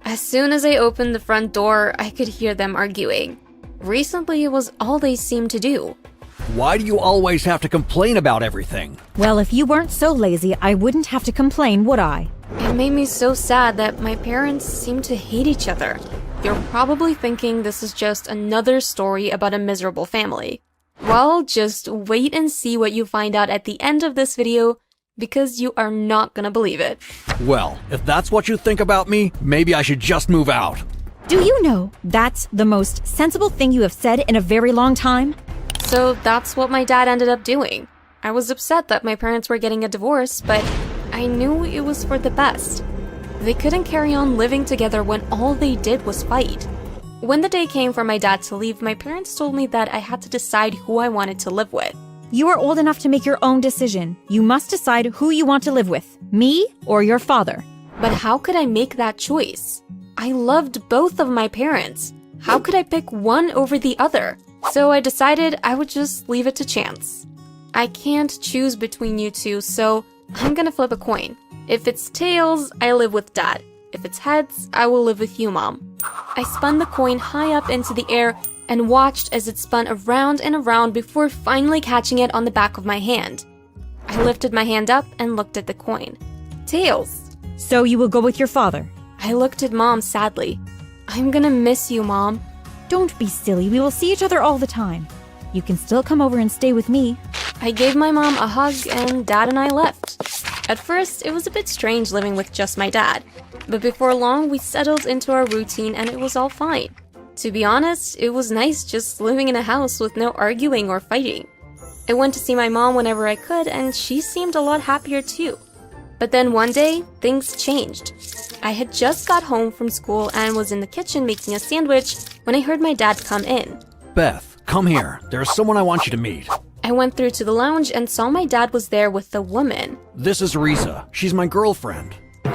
As soon as I opened the front door, I could hear them arguing. Recently, it was all they seemed to do. Why do you always have to complain about everything? Well, if you weren't so lazy, I wouldn't have to complain, would I? It made me so sad that my parents seem to hate each other. You're probably thinking this is just another story about a miserable family. Well, just wait and see what you find out at the end of this video, because you are not gonna believe it. Well, if that's what you think about me, maybe I should just move out. Do you know that's the most sensible thing you have said in a very long time? So that's what my dad ended up doing. I was upset that my parents were getting a divorce, but I knew it was for the best. They couldn't carry on living together when all they did was fight. When the day came for my dad to leave, my parents told me that I had to decide who I wanted to live with. You are old enough to make your own decision. You must decide who you want to live with, me or your father. But how could I make that choice? I loved both of my parents. How could I pick one over the other? So I decided I would just leave it to chance. I can't choose between you two, so I'm gonna flip a coin. If it's tails, I live with Dad. If it's heads, I will live with you, Mom. I spun the coin high up into the air and watched as it spun around and around before finally catching it on the back of my hand. I lifted my hand up and looked at the coin. Tails. So you will go with your father? I looked at Mom sadly. I'm gonna miss you, Mom. Don't be silly. We will see each other all the time. You can still come over and stay with me. I gave my mom a hug and Dad and I left. At first, it was a bit strange living with just my dad, but before long we settled into our routine and it was all fine. To be honest, it was nice just living in a house with no arguing or fighting. I went to see my mom whenever I could and she seemed a lot happier too. But then one day, things changed. I had just got home from school and was in the kitchen making a sandwich when I heard my dad come in. Beth, come here. There's someone I want you to meet. I went through to the lounge and saw my dad was there with a woman. This is Riza. She's my girlfriend.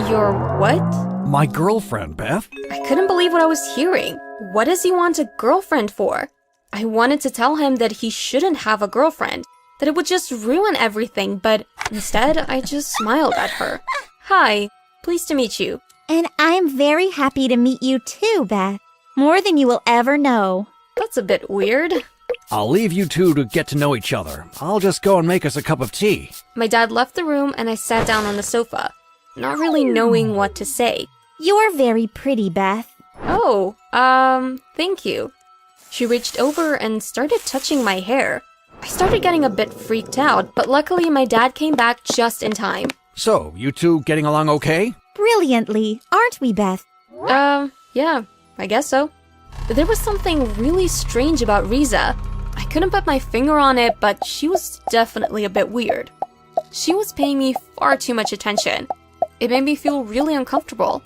Your what? My girlfriend, Beth. I couldn't believe what I was hearing. What does he want a girlfriend for? I wanted to tell him that he shouldn't have a girlfriend, that it would just ruin everything, but instead I just smiled at her. Hi, pleased to meet you. And I'm very happy to meet you too, Beth. More than you will ever know. That's a bit weird. I'll leave you two to get to know each other. I'll just go and make us a cup of tea. My dad left the room and I sat down on the sofa, not really knowing what to say. You're very pretty, Beth. Oh, thank you. She reached over and started touching my hair. I started getting a bit freaked out, but luckily my dad came back just in time. So, you two getting along okay? Brilliantly, aren't we, Beth? Yeah, I guess so. There was something really strange about Riza. I couldn't put my finger on it, but she was definitely a bit weird. She was paying me far too much attention. It made me feel really uncomfortable.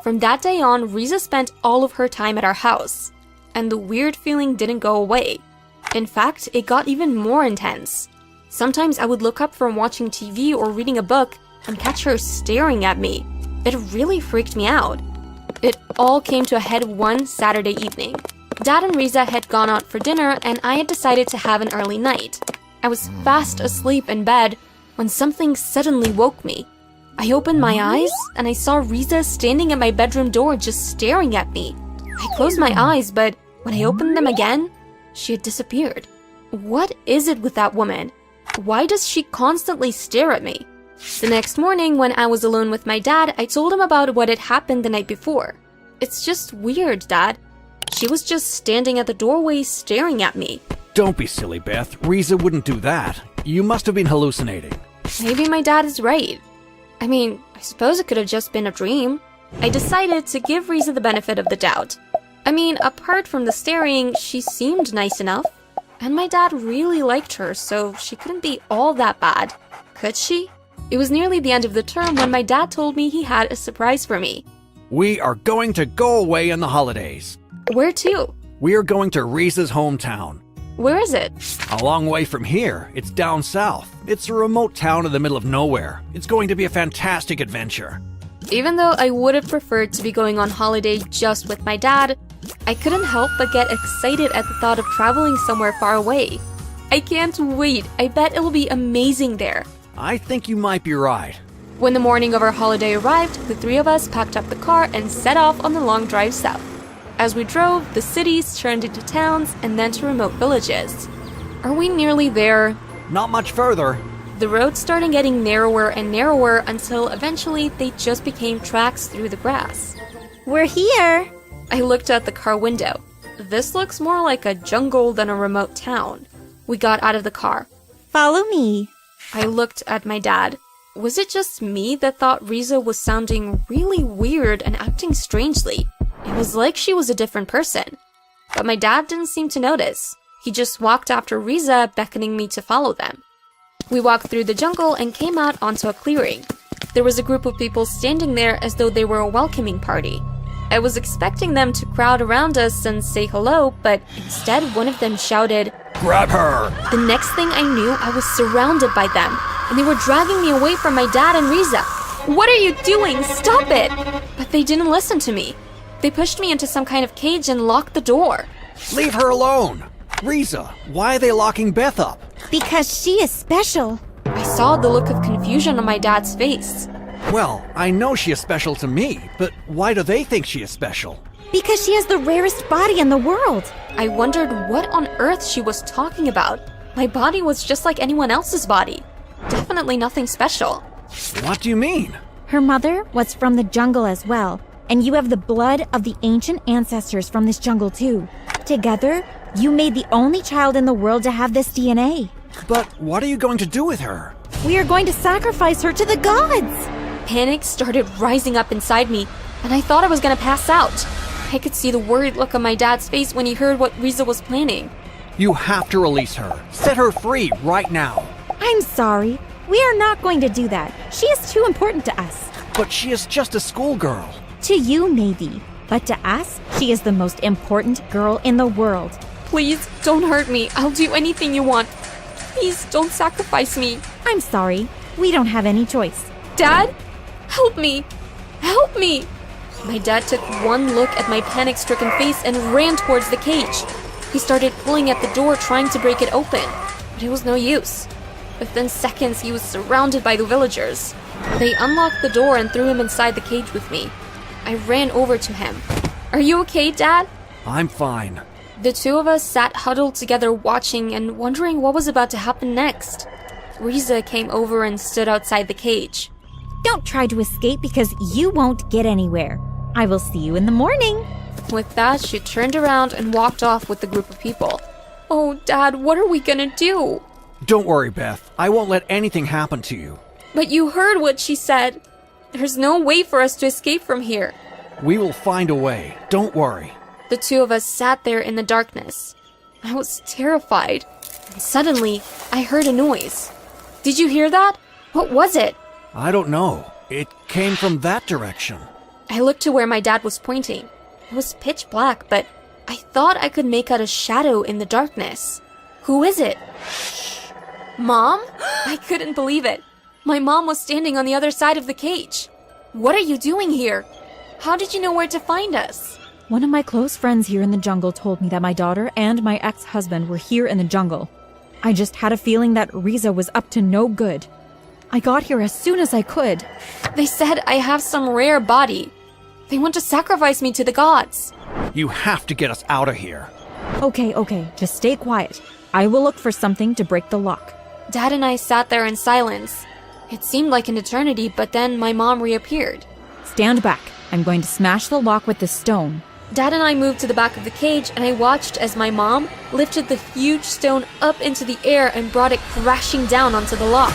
From that day on, Riza spent all of her time at our house, and the weird feeling didn't go away. In fact, it got even more intense. Sometimes I would look up from watching TV or reading a book and catch her staring at me. It really freaked me out. It all came to a head one Saturday evening. Dad and Riza had gone out for dinner and I had decided to have an early night. I was fast asleep in bed when something suddenly woke me. I opened my eyes and I saw Riza standing at my bedroom door just staring at me. I closed my eyes, but when I opened them again, she had disappeared. What is it with that woman? Why does she constantly stare at me? The next morning, when I was alone with my dad, I told him about what had happened the night before. It's just weird, Dad. She was just standing at the doorway staring at me. Don't be silly, Beth. Riza wouldn't do that. You must have been hallucinating. Maybe my dad is right. I mean, I suppose it could have just been a dream. I decided to give Riza the benefit of the doubt. I mean, apart from the staring, she seemed nice enough. And my dad really liked her, so she couldn't be all that bad. Could she? It was nearly the end of the term when my dad told me he had a surprise for me. We are going to go away in the holidays. Where to? We are going to Riza's hometown. Where is it? A long way from here. It's down south. It's a remote town in the middle of nowhere. It's going to be a fantastic adventure. Even though I would have preferred to be going on holiday just with my dad, I couldn't help but get excited at the thought of traveling somewhere far away. I can't wait. I bet it'll be amazing there. I think you might be right. When the morning of our holiday arrived, the three of us packed up the car and set off on the long drive south. As we drove, the cities turned into towns and then to remote villages. Are we nearly there? Not much further. The roads started getting narrower and narrower until eventually they just became tracks through the grass. We're here. I looked out the car window. This looks more like a jungle than a remote town. We got out of the car. Follow me. I looked at my dad. Was it just me that thought Riza was sounding really weird and acting strangely? It was like she was a different person. But my dad didn't seem to notice. He just walked after Riza, beckoning me to follow them. We walked through the jungle and came out onto a clearing. There was a group of people standing there as though they were a welcoming party. I was expecting them to crowd around us and say hello, but instead one of them shouted, Grab her! The next thing I knew, I was surrounded by them, and they were dragging me away from my dad and Riza. What are you doing? Stop it! But they didn't listen to me. They pushed me into some kind of cage and locked the door. Leave her alone! Riza, why are they locking Beth up? Because she is special. I saw the look of confusion on my dad's face. Well, I know she is special to me, but why do they think she is special? Because she has the rarest body in the world. I wondered what on earth she was talking about. My body was just like anyone else's body. Definitely nothing special. What do you mean? Her mother was from the jungle as well, and you have the blood of the ancient ancestors from this jungle too. Together, you made the only child in the world to have this DNA. But what are you going to do with her? We are going to sacrifice her to the gods. Panic started rising up inside me, and I thought I was gonna pass out. I could see the worried look on my dad's face when he heard what Riza was planning. You have to release her. Set her free right now. I'm sorry. We are not going to do that. She is too important to us. But she is just a schoolgirl. To you, maybe. But to us, she is the most important girl in the world. Please, don't hurt me. I'll do anything you want. Please, don't sacrifice me. I'm sorry. We don't have any choice. Dad? Help me! Help me! My dad took one look at my panic-stricken face and ran towards the cage. He started pulling at the door, trying to break it open, but it was no use. Within seconds, he was surrounded by the villagers. They unlocked the door and threw him inside the cage with me. I ran over to him. Are you okay, Dad? I'm fine. The two of us sat huddled together watching and wondering what was about to happen next. Riza came over and stood outside the cage. Don't try to escape because you won't get anywhere. I will see you in the morning. With that, she turned around and walked off with the group of people. Oh, Dad, what are we gonna do? Don't worry, Beth. I won't let anything happen to you. But you heard what she said. There's no way for us to escape from here. We will find a way. Don't worry. The two of us sat there in the darkness. I was terrified. And suddenly, I heard a noise. Did you hear that? What was it? I don't know. It came from that direction. I looked to where my dad was pointing. It was pitch black, but I thought I could make out a shadow in the darkness. Who is it? Mom? I couldn't believe it. My mom was standing on the other side of the cage. What are you doing here? How did you know where to find us? One of my close friends here in the jungle told me that my daughter and my ex-husband were here in the jungle. I just had a feeling that Riza was up to no good. I got here as soon as I could. They said I have some rare body. They want to sacrifice me to the gods. You have to get us out of here. Okay, just stay quiet. I will look for something to break the lock. Dad and I sat there in silence. It seemed like an eternity, but then my mom reappeared. Stand back. I'm going to smash the lock with this stone. Dad and I moved to the back of the cage, and I watched as my mom lifted the huge stone up into the air and brought it crashing down onto the lock.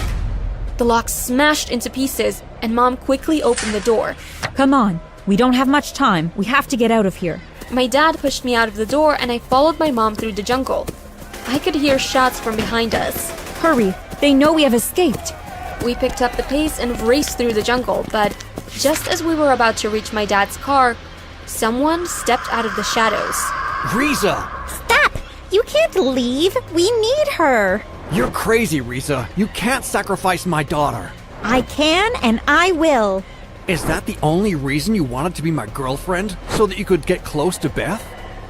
The lock smashed into pieces, and Mom quickly opened the door. Come on. We don't have much time. We have to get out of here. My dad pushed me out of the door, and I followed my mom through the jungle. I could hear shots from behind us. Hurry. They know we have escaped. We picked up the pace and raced through the jungle, but just as we were about to reach my dad's car, someone stepped out of the shadows. Riza! Stop! You can't leave. We need her. You're crazy, Riza. You can't sacrifice my daughter. I can and I will. Is that the only reason you wanted to be my girlfriend? So that you could get close to Beth?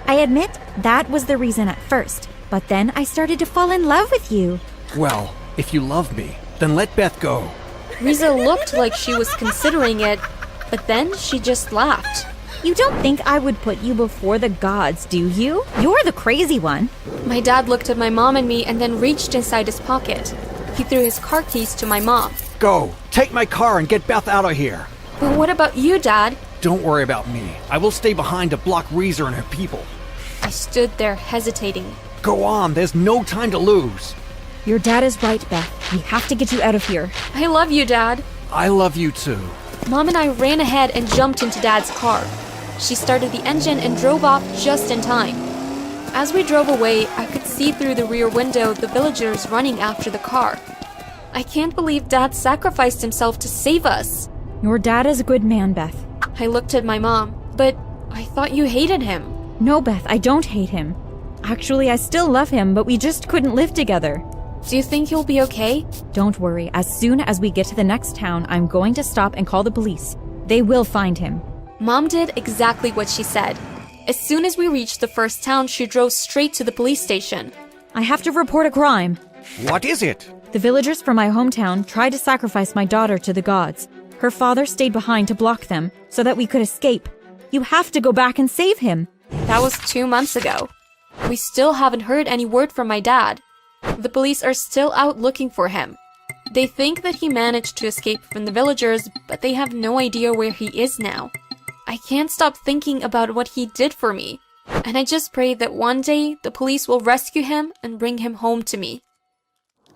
I admit that was the reason at first, but then I started to fall in love with you. Well, if you love me, then let Beth go. Riza looked like she was considering it, but then she just laughed. You don't think I would put you before the gods, do you? You're the crazy one. My dad looked at my mom and me and then reached inside his pocket. He threw his car keys to my mom. Go! Take my car and get Beth out of here! But what about you, Dad? Don't worry about me. I will stay behind to block Reezer and her people. I stood there hesitating. Go on, there's no time to lose. Your dad is right, Beth. We have to get you out of here. I love you, Dad. I love you too. Mom and I ran ahead and jumped into Dad's car. She started the engine and drove off just in time. As we drove away, I could see through the rear window the villagers running after the car. I can't believe Dad sacrificed himself to save us. Your dad is a good man, Beth. I looked at my mom, but I thought you hated him. No, Beth, I don't hate him. Actually, I still love him, but we just couldn't live together. Do you think you'll be okay? Don't worry. As soon as we get to the next town, I'm going to stop and call the police. They will find him. Mom did exactly what she said. As soon as we reached the first town, she drove straight to the police station. I have to report a crime. What is it? The villagers from my hometown tried to sacrifice my daughter to the gods. Her father stayed behind to block them so that we could escape. You have to go back and save him. That was 2 months ago. We still haven't heard any word from my dad. The police are still out looking for him. They think that he managed to escape from the villagers, but they have no idea where he is now. I can't stop thinking about what he did for me, and I just pray that one day the police will rescue him and bring him home to me.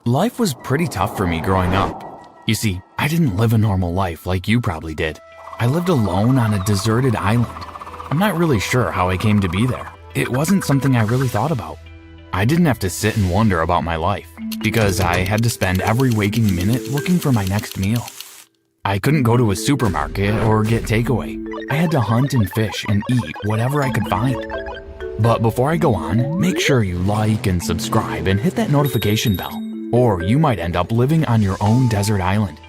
Life was pretty tough for me growing up. You see, I didn't live a normal life like you probably did. I lived alone on a deserted island. I'm not really sure how I came to be there. It wasn't something I really thought about. I didn't have to sit and wonder about my life, because I had to spend every waking minute looking for my next meal. I couldn't go to a supermarket or get takeaway. I had to hunt and fish and eat whatever I could find. But before I go on, make sure you like and subscribe and hit that notification bell, or you might end up living on your own desert island.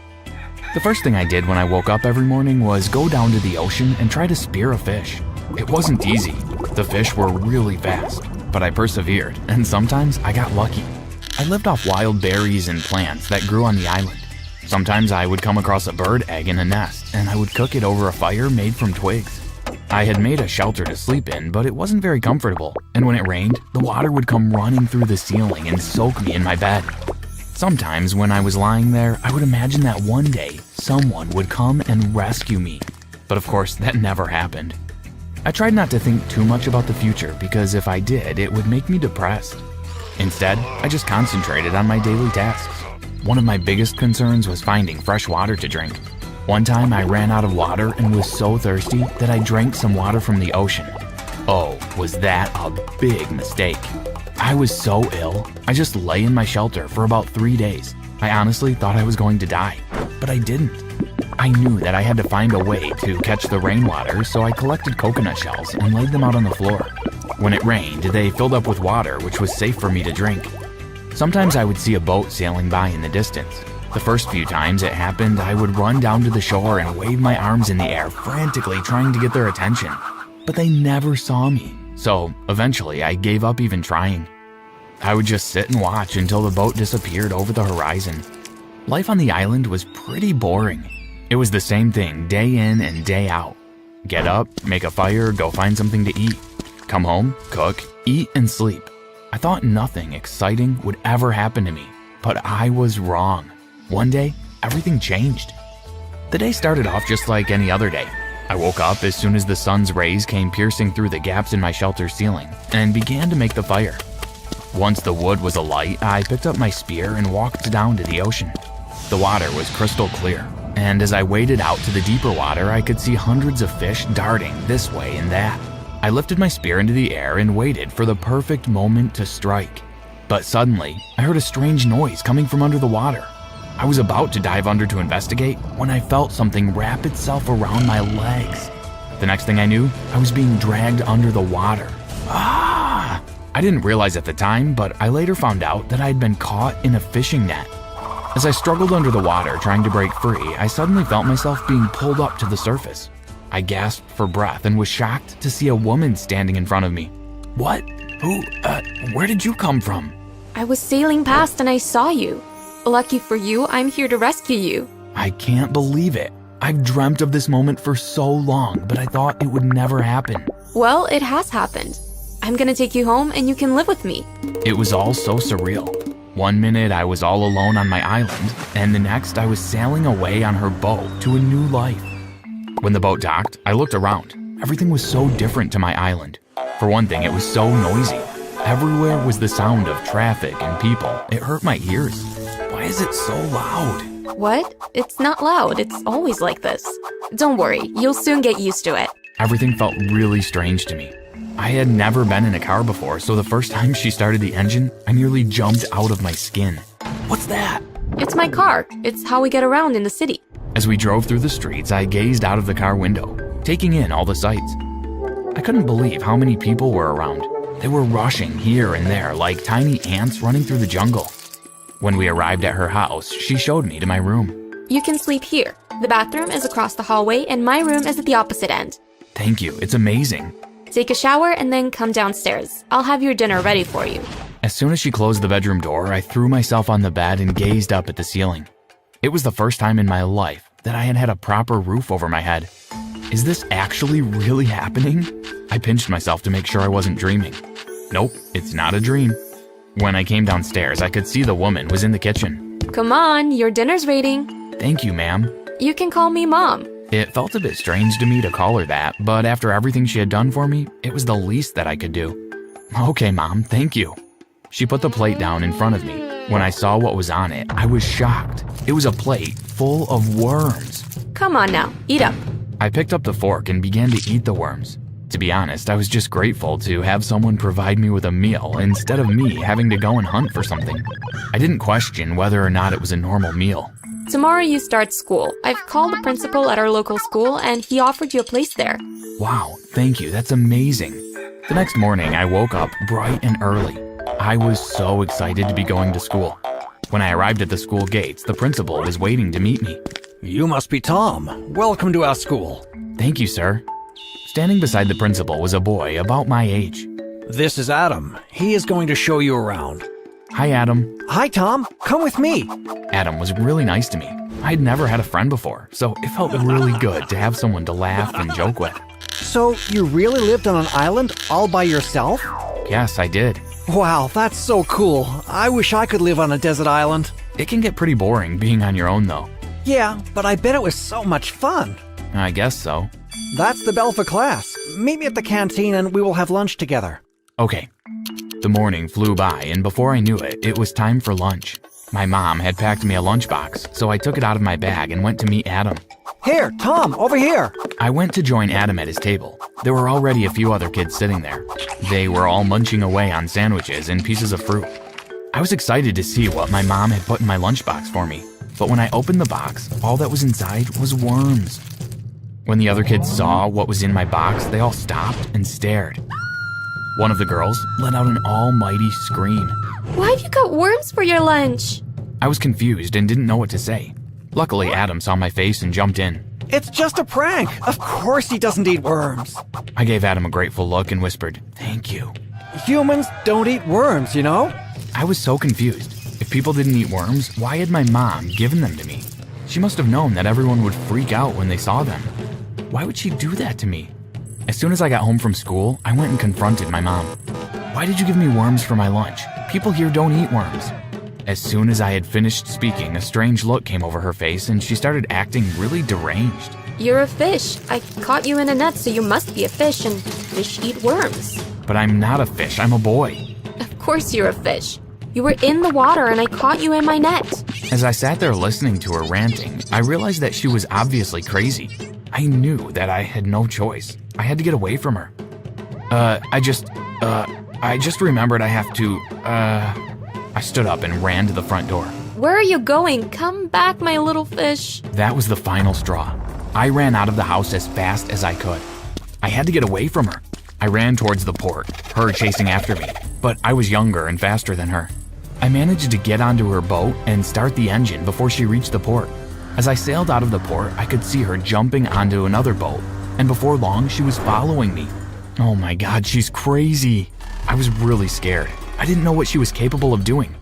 The first thing I did when I woke up every morning was go down to the ocean and try to spear a fish. It wasn't easy. The fish were really fast, but I persevered, and sometimes I got lucky. I lived off wild berries and plants that grew on the island. Sometimes I would come across a bird egg in a nest, and I would cook it over a fire made from twigs. I had made a shelter to sleep in, but it wasn't very comfortable, and when it rained, the water would come running through the ceiling and soak me in my bed. Sometimes when I was lying there, I would imagine that one day someone would come and rescue me. But of course, that never happened. I tried not to think too much about the future because if I did, it would make me depressed. Instead, I just concentrated on my daily tasks. One of my biggest concerns was finding fresh water to drink. One time I ran out of water and was so thirsty that I drank some water from the ocean. Oh, was that a big mistake. I was so ill, I just lay in my shelter for about 3 days. I honestly thought I was going to die, but I didn't. I knew that I had to find a way to catch the rainwater, so I collected coconut shells and laid them out on the floor. When it rained, they filled up with water, which was safe for me to drink. Sometimes I would see a boat sailing by in the distance. The first few times it happened, I would run down to the shore and wave my arms in the air, frantically trying to get their attention. But they never saw me, so eventually I gave up even trying. I would just sit and watch until the boat disappeared over the horizon. Life on the island was pretty boring. It was the same thing day in and day out. Get up, make a fire, go find something to eat. Come home, cook, eat, and sleep. I thought nothing exciting would ever happen to me, but I was wrong. One day, everything changed. The day started off just like any other day. I woke up as soon as the sun's rays came piercing through the gaps in my shelter ceiling and began to make the fire. Once the wood was alight, I picked up my spear and walked down to the ocean. The water was crystal clear, and as I waded out to the deeper water, I could see hundreds of fish darting this way and that. I lifted my spear into the air and waited for the perfect moment to strike. But suddenly, I heard a strange noise coming from under the water. I was about to dive under to investigate when I felt something wrap itself around my legs. The next thing I knew, I was being dragged under the water. Ah! I didn't realize at the time, but I later found out that I had been caught in a fishing net. As I struggled under the water trying to break free, I suddenly felt myself being pulled up to the surface. I gasped for breath and was shocked to see a woman standing in front of me. What? Who? Where did you come from? I was sailing past and I saw you. Lucky for you, I'm here to rescue you. I can't believe it. I've dreamt of this moment for so long, but I thought it would never happen. Well, it has happened. I'm gonna take you home and you can live with me. It was all so surreal. One minute I was all alone on my island, and the next I was sailing away on her boat to a new life. When the boat docked, I looked around. Everything was so different to my island. For one thing, it was so noisy. Everywhere was the sound of traffic and people. It hurt my ears. Why is it so loud? What? It's not loud. It's always like this. Don't worry, you'll soon get used to it. Everything felt really strange to me. I had never been in a car before, so the first time she started the engine, I nearly jumped out of my skin. What's that? It's my car. It's how we get around in the city. As we drove through the streets, I gazed out of the car window, taking in all the sights. I couldn't believe how many people were around. They were rushing here and there like tiny ants running through the jungle. When we arrived at her house, she showed me to my room. You can sleep here. The bathroom is across the hallway and my room is at the opposite end. Thank you, it's amazing. Take a shower and then come downstairs. I'll have your dinner ready for you. As soon as she closed the bedroom door, I threw myself on the bed and gazed up at the ceiling. It was the first time in my life that I had had a proper roof over my head. Is this actually really happening? I pinched myself to make sure I wasn't dreaming. Nope, it's not a dream. When I came downstairs, I could see the woman was in the kitchen. Come on, your dinner's waiting. Thank you, ma'am. You can call me Mom. It felt a bit strange to me to call her that, but after everything she had done for me, it was the least that I could do. Okay, Mom, thank you. She put the plate down in front of me. When I saw what was on it, I was shocked. It was a plate full of worms. Come on now, eat up. I picked up the fork and began to eat the worms. To be honest, I was just grateful to have someone provide me with a meal instead of me having to go and hunt for something. I didn't question whether or not it was a normal meal. Tomorrow you start school. I've called the principal at our local school and he offered you a place there. Wow, thank you, that's amazing. The next morning, I woke up bright and early. I was so excited to be going to school. When I arrived at the school gates, the principal was waiting to meet me. You must be Tom. Welcome to our school. Thank you, sir. Standing beside the principal was a boy about my age. This is Adam. He is going to show you around. Hi, Adam. Hi, Tom. Come with me. Adam was really nice to me. I'd never had a friend before, so it felt really good to have someone to laugh and joke with. So, you really lived on an island all by yourself? Yes, I did. Wow, that's so cool. I wish I could live on a desert island. It can get pretty boring being on your own, though. Yeah, but I bet it was so much fun. I guess so. That's the bell for class. Meet me at the canteen and we will have lunch together. Okay. The morning flew by, and before I knew it, it was time for lunch. My mom had packed me a lunchbox, so I took it out of my bag and went to meet Adam. Here, Tom, over here. I went to join Adam at his table. There were already a few other kids sitting there. They were all munching away on sandwiches and pieces of fruit. I was excited to see what my mom had put in my lunchbox for me, but when I opened the box, all that was inside was worms. When the other kids saw what was in my box, they all stopped and stared. One of the girls let out an almighty scream. Why have you got worms for your lunch? I was confused and didn't know what to say. Luckily, Adam saw my face and jumped in. It's just a prank. Of course he doesn't eat worms. I gave Adam a grateful look and whispered, "Thank you." Humans don't eat worms, you know? I was so confused. If people didn't eat worms, why had my mom given them to me? She must have known that everyone would freak out when they saw them. Why would she do that to me? As soon as I got home from school, I went and confronted my mom. Why did you give me worms for my lunch? People here don't eat worms. As soon as I had finished speaking, a strange look came over her face and she started acting really deranged. You're a fish. I caught you in a net, so you must be a fish, and fish eat worms. But I'm not a fish, I'm a boy. Of course you're a fish. You were in the water and I caught you in my net. As I sat there listening to her ranting, I realized that she was obviously crazy. I knew that I had no choice. I had to get away from her. I just remembered I have to, I stood up and ran to the front door. Where are you going? Come back, my little fish. That was the final straw. I ran out of the house as fast as I could. I had to get away from her. I ran towards the port, her chasing after me, but I was younger and faster than her. I managed to get onto her boat and start the engine before she reached the port. As I sailed out of the port, I could see her jumping onto another boat, and before long, she was following me. Oh my God, she's crazy. I was really scared. I didn't know what she was capable of doing.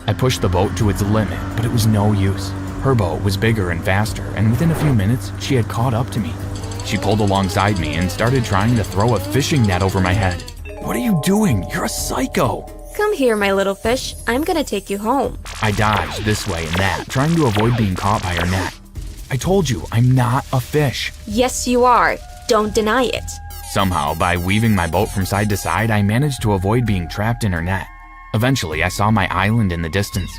I pushed the boat to its limit, but it was no use. Her boat was bigger and faster, and within a few minutes, she had caught up to me. She pulled alongside me and started trying to throw a fishing net over my head. What are you doing? You're a psycho! Come here, my little fish. I'm gonna take you home. I dodged this way and that, trying to avoid being caught by her net. I told you, I'm not a fish. Yes, you are. Don't deny it. Somehow, by weaving my boat from side to side, I managed to avoid being trapped in her net. Eventually, I saw my island in the distance.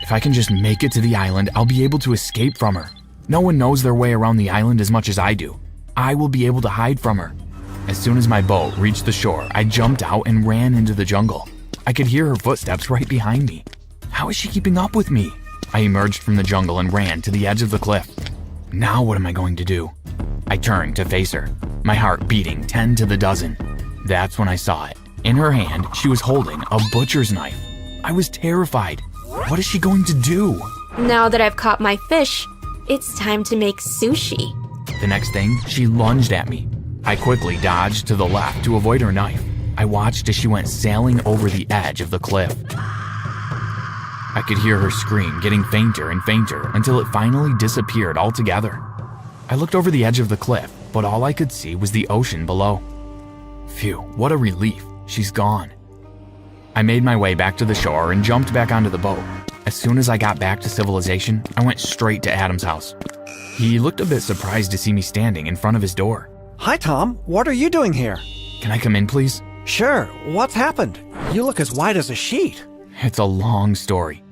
If I can just make it to the island, I'll be able to escape from her. No one knows their way around the island as much as I do. I will be able to hide from her. As soon as my boat reached the shore, I jumped out and ran into the jungle. I could hear her footsteps right behind me. How is she keeping up with me? I emerged from the jungle and ran to the edge of the cliff. Now what am I going to do? I turned to face her, my heart beating 10 to the dozen. That's when I saw it. In her hand, she was holding a butcher's knife. I was terrified. What is she going to do? Now that I've caught my fish, it's time to make sushi. The next thing, she lunged at me. I quickly dodged to the left to avoid her knife. I watched as she went sailing over the edge of the cliff. I could hear her scream getting fainter and fainter until it finally disappeared altogether. I looked over the edge of the cliff, but all I could see was the ocean below. Phew, what a relief. She's gone. I made my way back to the shore and jumped back onto the boat. As soon as I got back to civilization, I went straight to Adam's house. He looked a bit surprised to see me standing in front of his door. Hi, Tom. What are you doing here? Can I come in, please? Sure. What's happened? You look as white as a sheet. It's a long story.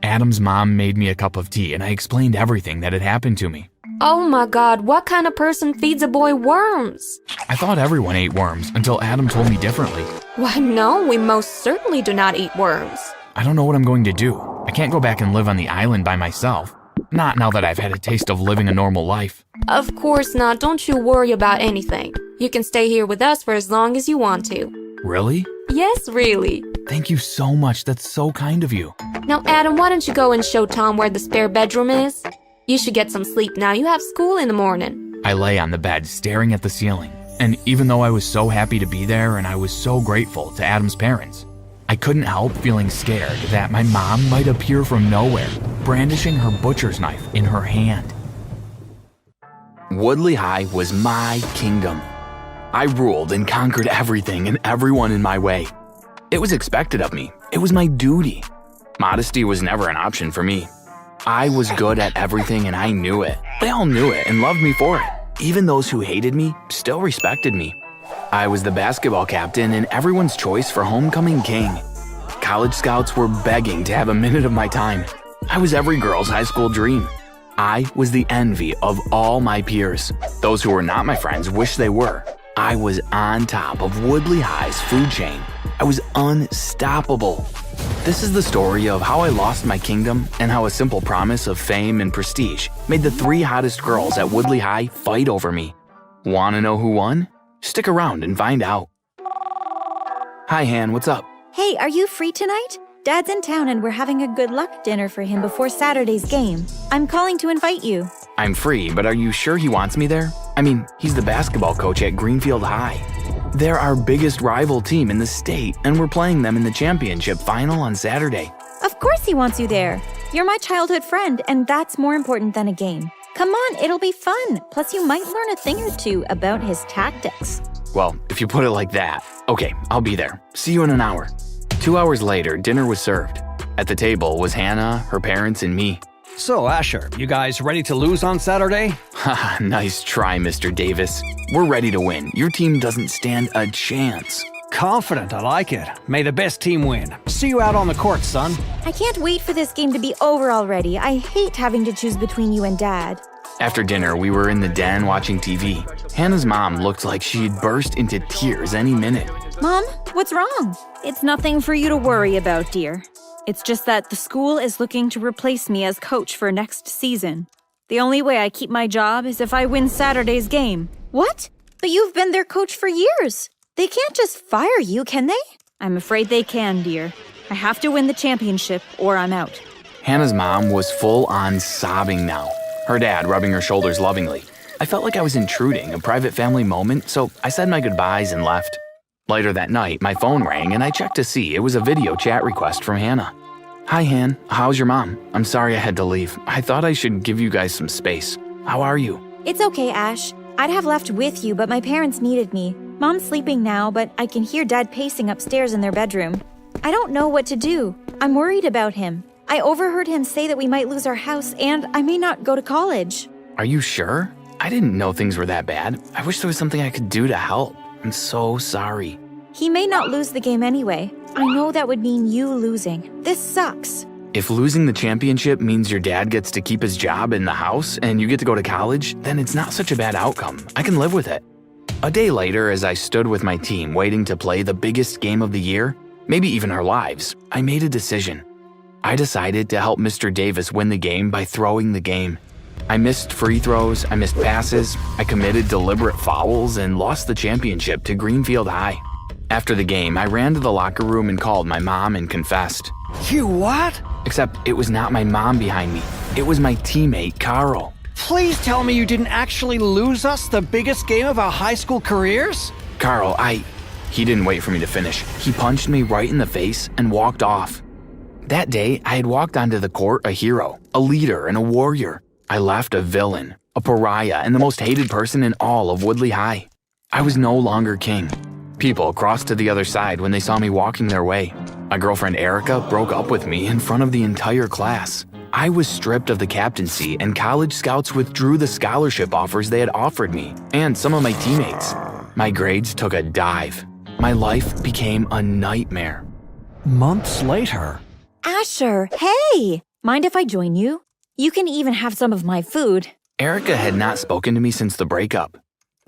Adam's mom made me a cup of tea and I explained everything that had happened to me. Oh my god, what kind of person feeds a boy worms? I thought everyone ate worms until Adam told me differently. Why no, we most certainly do not eat worms. I don't know what I'm going to do. I can't go back and live on the island by myself. Not now that I've had a taste of living a normal life. Of course not, don't you worry about anything. You can stay here with us for as long as you want to. Really? Yes, really. Thank you so much. That's so kind of you. Now, Adam, why don't you go and show Tom where the spare bedroom is? You should get some sleep now. You have school in the morning. I lay on the bed staring at the ceiling. And even though I was so happy to be there and I was so grateful to Adam's parents, I couldn't help feeling scared that my mom might appear from nowhere, brandishing her butcher's knife in her hand. Woodley High was my kingdom. I ruled and conquered everything and everyone in my way. It was expected of me. It was my duty. Modesty was never an option for me. I was good at everything and I knew it. They all knew it and loved me for it. Even those who hated me still respected me. I was the basketball captain and everyone's choice for homecoming king. College scouts were begging to have a minute of my time. I was every girl's high school dream. I was the envy of all my peers. Those who were not my friends wished they were. I was on top of Woodley High's food chain. I was unstoppable. This is the story of how I lost my kingdom and how a simple promise of fame and prestige made the 3 hottest girls at Woodley High fight over me. Wanna know who won? Stick around and find out. Hi, Han, what's up? Hey, are you free tonight? Dad's in town and we're having a good luck dinner for him before Saturday's game. I'm calling to invite you. I'm free, but are you sure he wants me there? I mean, he's the basketball coach at Greenfield High. They're our biggest rival team in the state, and we're playing them in the championship final on Saturday. Of course he wants you there. You're my childhood friend, and that's more important than a game. Come on, it'll be fun. Plus, you might learn a thing or two about his tactics. Well, if you put it like that. Okay, I'll be there. See you in an hour. 2 hours later, dinner was served. At the table was Hannah, her parents, and me. So, Asher, you guys ready to lose on Saturday? Haha, nice try, Mr. Davis. We're ready to win. Your team doesn't stand a chance. Confident, I like it. May the best team win. See you out on the court, son. I can't wait for this game to be over already. I hate having to choose between you and Dad. After dinner, we were in the den watching TV. Hannah's mom looked like she'd burst into tears any minute. Mom, what's wrong? It's nothing for you to worry about, dear. It's just that the school is looking to replace me as coach for next season. The only way I keep my job is if I win Saturday's game. What? But you've been their coach for years. They can't just fire you, can they? I'm afraid they can, dear. I have to win the championship or I'm out. Hannah's mom was full on sobbing now, her dad rubbing her shoulders lovingly. I felt like I was intruding a private family moment, so I said my goodbyes and left. Later that night, my phone rang and I checked to see it was a video chat request from Hannah. Hi, Han. How's your mom? I'm sorry I had to leave. I thought I should give you guys some space. How are you? It's okay, Ash. I'd have left with you, but my parents needed me. Mom's sleeping now, but I can hear Dad pacing upstairs in their bedroom. I don't know what to do. I'm worried about him. I overheard him say that we might lose our house and I may not go to college. Are you sure? I didn't know things were that bad. I wish there was something I could do to help. I'm so sorry. He may not lose the game anyway. I know that would mean you losing. This sucks. If losing the championship means your dad gets to keep his job in the house and you get to go to college, then it's not such a bad outcome. I can live with it. A day later, as I stood with my team waiting to play the biggest game of the year, maybe even our lives, I made a decision. I decided to help Mr. Davis win the game by throwing the game. I missed free throws, I missed passes, I committed deliberate fouls, and lost the championship to Greenfield High. After the game, I ran to the locker room and called my mom and confessed. You what? Except it was not my mom behind me. It was my teammate, Carl. Please tell me you didn't actually lose us the biggest game of our high school careers? Carl, He didn't wait for me to finish. He punched me right in the face and walked off. That day, I had walked onto the court a hero, a leader, and a warrior. I left a villain, a pariah, and the most hated person in all of Woodley High. I was no longer king. People crossed to the other side when they saw me walking their way. My girlfriend Erica broke up with me in front of the entire class. I was stripped of the captaincy, and college scouts withdrew the scholarship offers they had offered me, and some of my teammates. My grades took a dive. My life became a nightmare. Months later. Asher, hey! Mind if I join you? You can even have some of my food. Erica had not spoken to me since the breakup.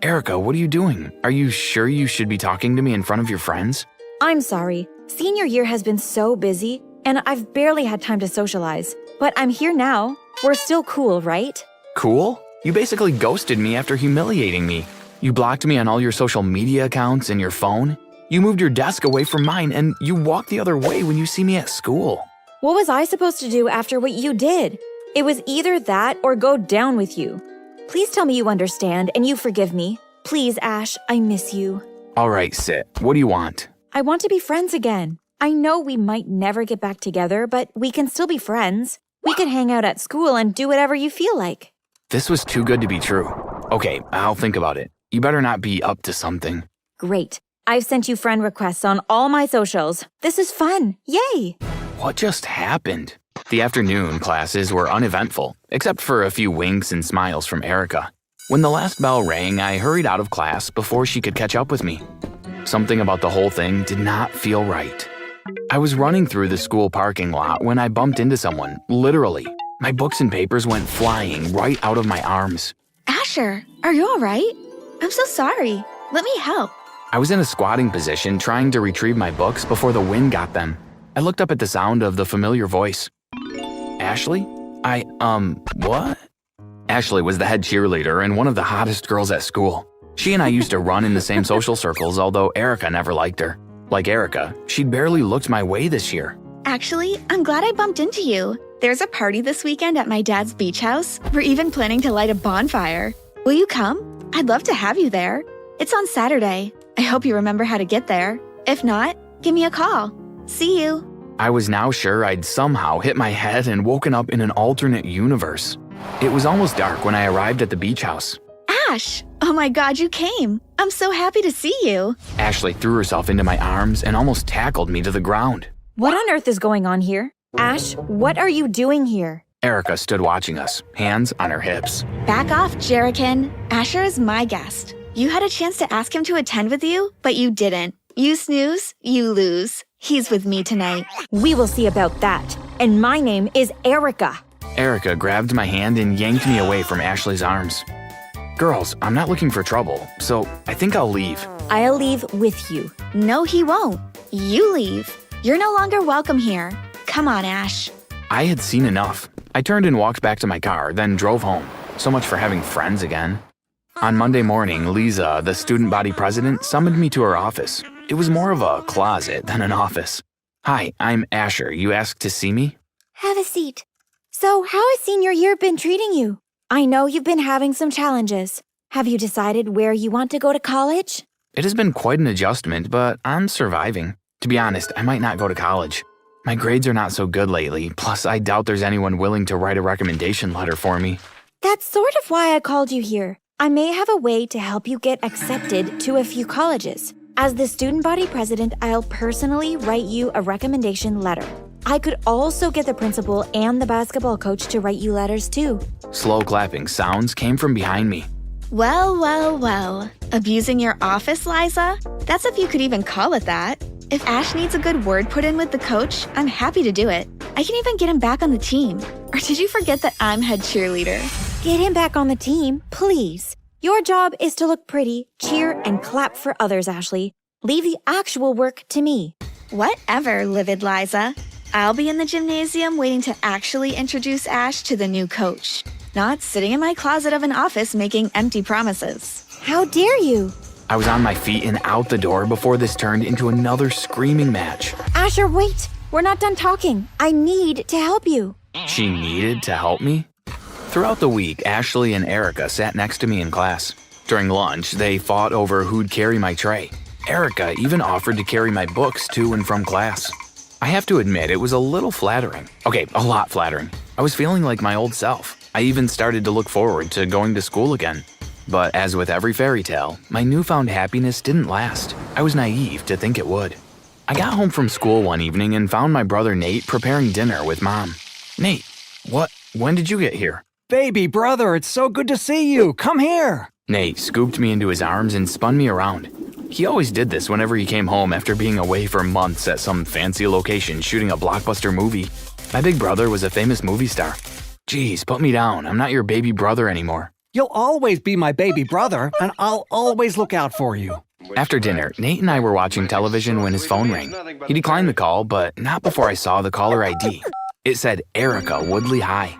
Erica, what are you doing? Are you sure you should be talking to me in front of your friends? I'm sorry. Senior year has been so busy, and I've barely had time to socialize. But I'm here now. We're still cool, right? Cool? You basically ghosted me after humiliating me. You blocked me on all your social media accounts and your phone. You moved your desk away from mine, and you walk the other way when you see me at school. What was I supposed to do after what you did? It was either that or go down with you. Please tell me you understand and you forgive me. Please, Ash, I miss you. All right, sit. What do you want? I want to be friends again. I know we might never get back together, but we can still be friends. We could hang out at school and do whatever you feel like. This was too good to be true. Okay, I'll think about it. You better not be up to something. Great. I've sent you friend requests on all my socials. This is fun. Yay! What just happened? The afternoon classes were uneventful, except for a few winks and smiles from Erica. When the last bell rang, I hurried out of class before she could catch up with me. Something about the whole thing did not feel right. I was running through the school parking lot when I bumped into someone, literally. My books and papers went flying right out of my arms. Asher, are you all right? I'm so sorry. Let me help. I was in a squatting position trying to retrieve my books before the wind got them. I looked up at the sound of the familiar voice. Ashley? What? Ashley was the head cheerleader and one of the hottest girls at school. She and I used to run in the same social circles, although Erica never liked her. Like Erica, she'd barely looked my way this year. Actually, I'm glad I bumped into you. There's a party this weekend at my dad's beach house. We're even planning to light a bonfire. Will you come? I'd love to have you there. It's on Saturday. I hope you remember how to get there. If not, give me a call. See you. I was now sure I'd somehow hit my head and woken up in an alternate universe. It was almost dark when I arrived at the beach house. Ash! Oh my God, you came. I'm so happy to see you. Ashley threw herself into my arms and almost tackled me to the ground. What on earth is going on here? Ash, what are you doing here? Erica stood watching us, hands on her hips. Back off, Jerrican. Asher is my guest. You had a chance to ask him to attend with you, but you didn't. You snooze, you lose. He's with me tonight. We will see about that. And my name is Erica. Erica grabbed my hand and yanked me away from Ashley's arms. Girls, I'm not looking for trouble, so I think I'll leave. I'll leave with you. No, he won't. You leave. You're no longer welcome here. Come on, Ash. I had seen enough. I turned and walked back to my car, then drove home. So much for having friends again. On Monday morning, Lisa, the student body president, summoned me to her office. It was more of a closet than an office. Hi, I'm Asher. You asked to see me? Have a seat. So, how has senior year been treating you? I know you've been having some challenges. Have you decided where you want to go to college? It has been quite an adjustment, but I'm surviving. To be honest, I might not go to college. My grades are not so good lately, plus I doubt there's anyone willing to write a recommendation letter for me. That's sort of why I called you here. I may have a way to help you get accepted to a few colleges. As the student body president, I'll personally write you a recommendation letter. I could also get the principal and the basketball coach to write you letters too. Slow clapping sounds came from behind me. Well, well, well. Abusing your office, Liza? That's if you could even call it that. If Ash needs a good word put in with the coach, I'm happy to do it. I can even get him back on the team. Or did you forget that I'm head cheerleader? Get him back on the team, please. Your job is to look pretty, cheer, and clap for others, Ashley. Leave the actual work to me. Whatever, livid Liza. I'll be in the gymnasium waiting to actually introduce Ash to the new coach. Not sitting in my closet of an office making empty promises. How dare you? I was on my feet and out the door before this turned into another screaming match. Asher, wait. We're not done talking. I need to help you. She needed to help me? Throughout the week, Ashley and Erica sat next to me in class. During lunch, they fought over who'd carry my tray. Erica even offered to carry my books to and from class. I have to admit, it was a little flattering. Okay, a lot flattering. I was feeling like my old self. I even started to look forward to going to school again. But as with every fairy tale, my newfound happiness didn't last. I was naive to think it would. I got home from school one evening and found my brother Nate preparing dinner with Mom. Nate, when did you get here? Baby brother, it's so good to see you. Come here. Nate scooped me into his arms and spun me around. He always did this whenever he came home after being away for months at some fancy location shooting a blockbuster movie. My big brother was a famous movie star. Geez, put me down. I'm not your baby brother anymore. You'll always be my baby brother, and I'll always look out for you. After dinner, Nate and I were watching television when his phone rang. He declined the call, but not before I saw the caller ID. It said Erica Woodley High.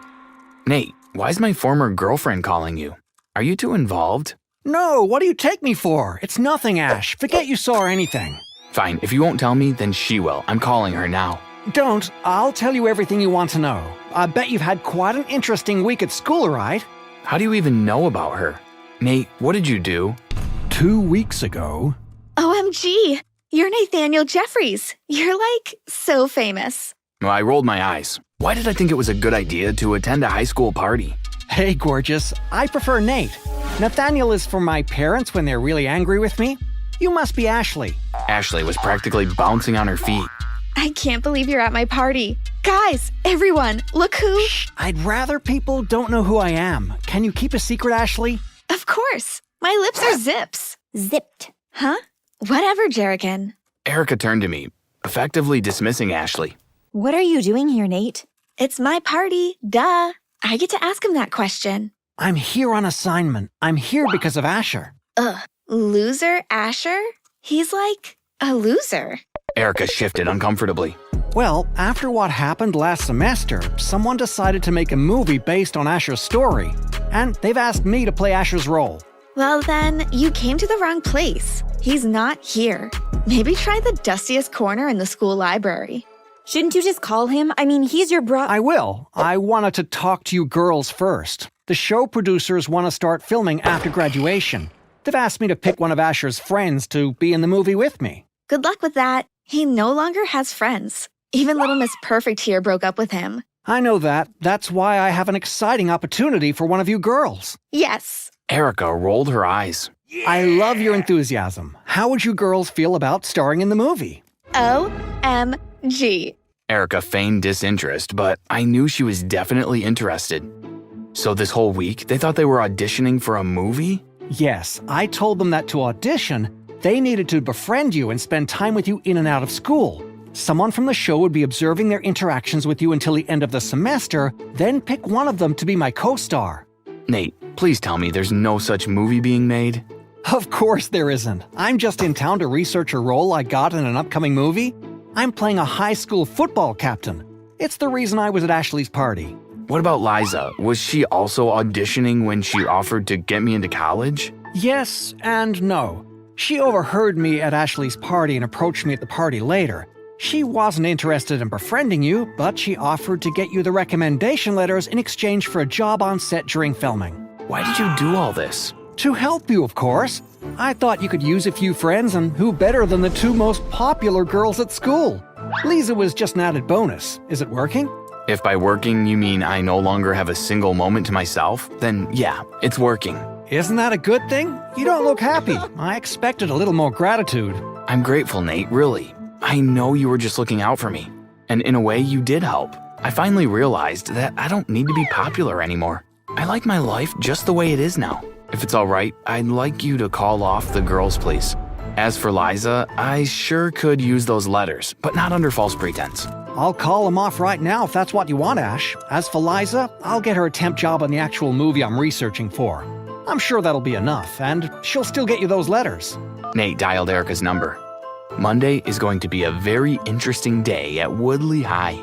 Nate, why is my former girlfriend calling you? Are you two involved? No, what do you take me for? It's nothing, Ash. Forget you saw or anything. Fine, if you won't tell me, then she will. I'm calling her now. Don't. I'll tell you everything you want to know. I bet you've had quite an interesting week at school, right? How do you even know about her? Nate, what did you do? 2 weeks ago. OMG! You're Nathaniel Jeffries. You're like so famous. Well, I rolled my eyes. Why did I think it was a good idea to attend a high school party? Hey, gorgeous. I prefer Nate. Nathaniel is for my parents when they're really angry with me. You must be Ashley. Ashley was practically bouncing on her feet. I can't believe you're at my party. Guys, everyone, look who... I'd rather people don't know who I am. Can you keep a secret, Ashley? Of course. My lips are zips. Zipped. Huh? Whatever, Jerrican. Erica turned to me, effectively dismissing Ashley. What are you doing here, Nate? It's my party. Duh. I get to ask him that question. I'm here on assignment. I'm here because of Asher. Loser Asher? He's like a loser. Erica shifted uncomfortably. Well, after what happened last semester, someone decided to make a movie based on Asher's story. And they've asked me to play Asher's role. Well then, you came to the wrong place. He's not here. Maybe try the dustiest corner in the school library. Shouldn't you just call him? I mean, he's your bro- I will. I wanted to talk to you girls first. The show producers want to start filming after graduation. They've asked me to pick one of Asher's friends to be in the movie with me. Good luck with that. He no longer has friends. Even Little Miss Perfect here broke up with him. I know that. That's why I have an exciting opportunity for one of you girls. Yes. Erica rolled her eyes. I love your enthusiasm. How would you girls feel about starring in the movie? OMG. Erica feigned disinterest, but I knew she was definitely interested. So this whole week, they thought they were auditioning for a movie? Yes, I told them that to audition, they needed to befriend you and spend time with you in and out of school. Someone from the show would be observing their interactions with you until the end of the semester, then pick one of them to be my co-star. Nate, please tell me there's no such movie being made. Of course there isn't. I'm just in town to research a role I got in an upcoming movie. I'm playing a high school football captain. It's the reason I was at Ashley's party. What about Liza? Was she also auditioning when she offered to get me into college? Yes and no. She overheard me at Ashley's party and approached me at the party later. She wasn't interested in befriending you, but she offered to get you the recommendation letters in exchange for a job on set during filming. Why did you do all this? To help you, of course. I thought you could use a few friends, and who better than the two most popular girls at school? Lisa was just an added bonus. Is it working? If by working you mean I no longer have a single moment to myself, then yeah, it's working. Isn't that a good thing? You don't look happy. I expected a little more gratitude. I'm grateful, Nate, really. I know you were just looking out for me. And in a way, you did help. I finally realized that I don't need to be popular anymore. I like my life just the way it is now. If it's all right, I'd like you to call off the girls, please. As for Liza, I sure could use those letters, but not under false pretense. I'll call him off right now if that's what you want, Ash. As for Liza, I'll get her a temp job on the actual movie I'm researching for. I'm sure that'll be enough, and she'll still get you those letters. Nate dialed Erica's number. Monday is going to be a very interesting day at Woodley High.